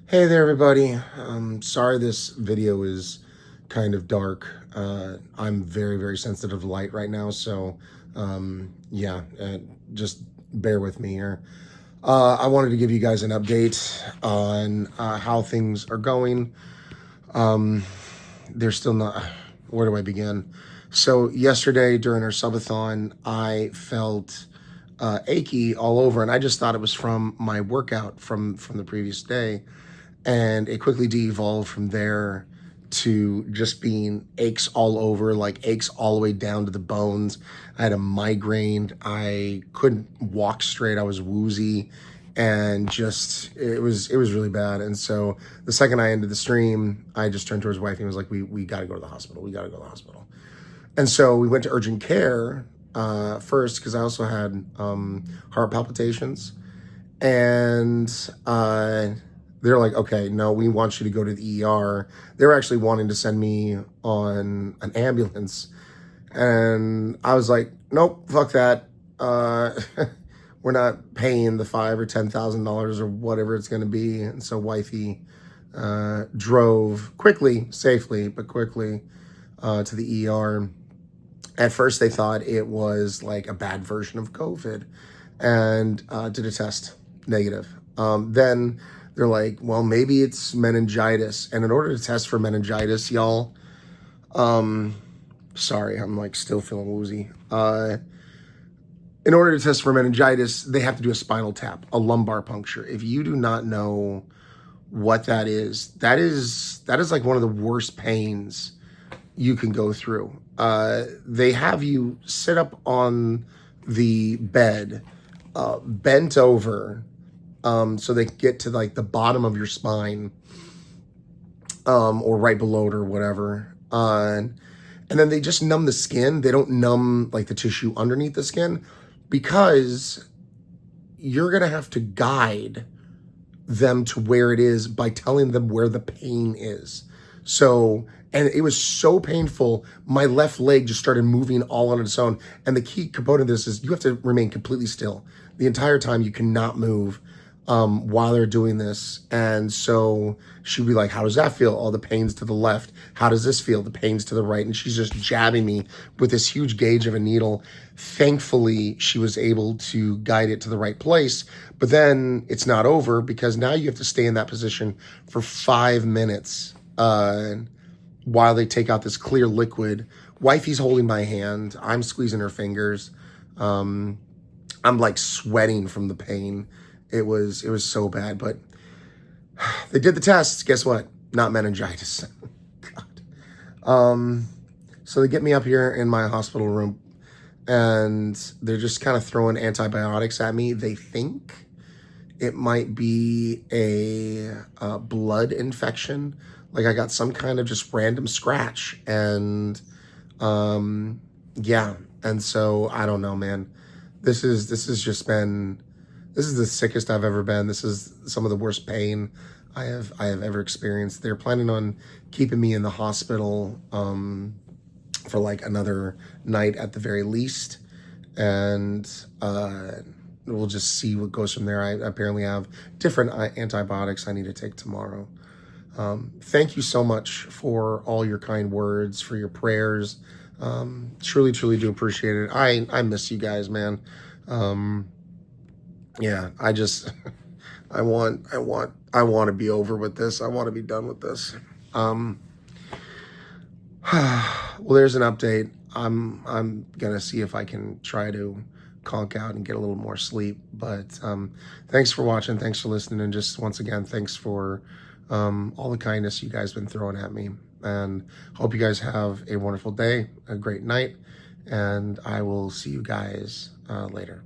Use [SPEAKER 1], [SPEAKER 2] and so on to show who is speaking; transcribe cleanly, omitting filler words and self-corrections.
[SPEAKER 1] Hey there, everybody. Sorry this video is kind of dark. I'm very, very sensitive to light right now, so yeah, just bear with me here. I wanted to give you guys an update on how things are going. They're still not. Where do I begin? So yesterday during our subathon, I felt achy all over, and I just thought it was from my workout from the previous day. And it quickly de-evolved from there to just being aches all over, like aches all the way down to the bones. I had a migraine. I couldn't walk straight. I was woozy, and just it was really bad. And so the second I ended the stream, I just turned to his wife and was like, "We got to go to the hospital. We got to go to the hospital." And so we went to urgent care first because I also had heart palpitations, and they're like, okay, no, we want you to go to the ER. They were actually wanting to send me on an ambulance. And I was like, nope, fuck that. We're not paying the $5,000 or $10,000 or whatever it's going to be. And so wifey drove quickly, safely, but quickly to the ER. At first, they thought it was like a bad version of COVID and did a test, negative. Then they're like, well, maybe it's meningitis. And in order to test for meningitis, y'all, sorry, I'm like still feeling woozy. In order to test for meningitis, they have to do a spinal tap, a lumbar puncture. If you do not know what that is like one of the worst pains you can go through. They have you sit up on the bed, bent over, so they get to like the bottom of your spine, or right below it or whatever. And then they just numb the skin. They don't numb like the tissue underneath the skin, because you're going to have to guide them to where it is by telling them where the pain is. So, and it was so painful, my left leg just started moving all on its own. And the key component of this is you have to remain completely still the entire time. You cannot move while they're doing this. And so she'd be like, how does that feel? All the pains to the left. How does this feel? The pains to the right. And she's just jabbing me with this huge gauge of a needle. Thankfully, she was able to guide it to the right place. But then it's not over, because now you have to stay in that position for 5 minutes while they take out this clear liquid. Wifey's holding my hand. I'm squeezing her fingers. I'm like sweating from the pain. It was so bad, but they did the tests. Guess what? Not meningitis. God. So they get me up here in my hospital room, and they're just kind of throwing antibiotics at me. They think it might be a blood infection. Like I got some kind of just random scratch, and yeah. And so I don't know, man. This is the sickest I've ever been. This is some of the worst pain I have ever experienced. They're planning on keeping me in the hospital for like another night at the very least, and we'll just see what goes from there. I apparently have different antibiotics I need to take tomorrow. Thank you so much for all your kind words, for your prayers. Truly do appreciate it. I miss you guys, man. Yeah, I just, I want to be over with this. I want to be done with this. Well, there's an update. I'm gonna see if I can try to conk out and get a little more sleep. But thanks for watching. Thanks for listening. And just once again, thanks for all the kindness you guys been throwing at me. And hope you guys have a wonderful day, a great night. And I will see you guys later.